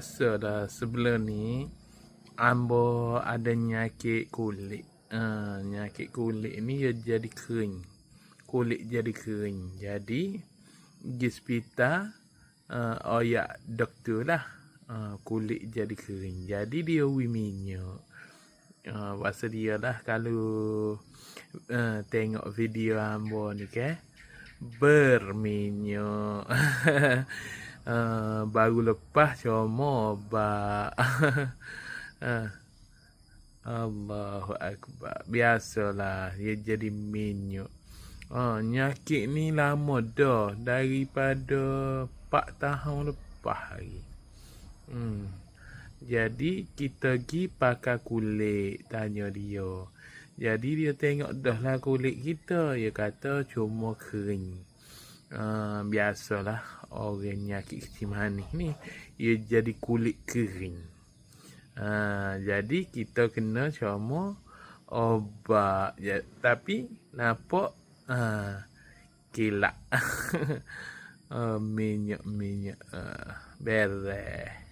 Dah sebelum ni ambo ada nyakit kulit. Nyakit kulit ni dia jadi kering. Kulit jadi kering. Jadi pergi hospital oyak doktor lah. Kulit jadi kering. Jadi dia minyak. Pasal dia lah kalau tengok video ambo ni ke berminyak. Baru lepas cuma obat. Allahu Akbar. Biasalah dia jadi minyak. Nyakit ni lama dah. Daripada 4 tahun lepas lagi. Jadi kita pergi pakai kulit. Tanya dia. Jadi dia tengok dah lah kulit kita. Dia kata cuma kering. Biasalah orang nyakit kecil manis ni. Dia jadi kulit kering. Jadi kita kena cuma obat. Tapi nampak kilak. Minyak-minyak. Beres.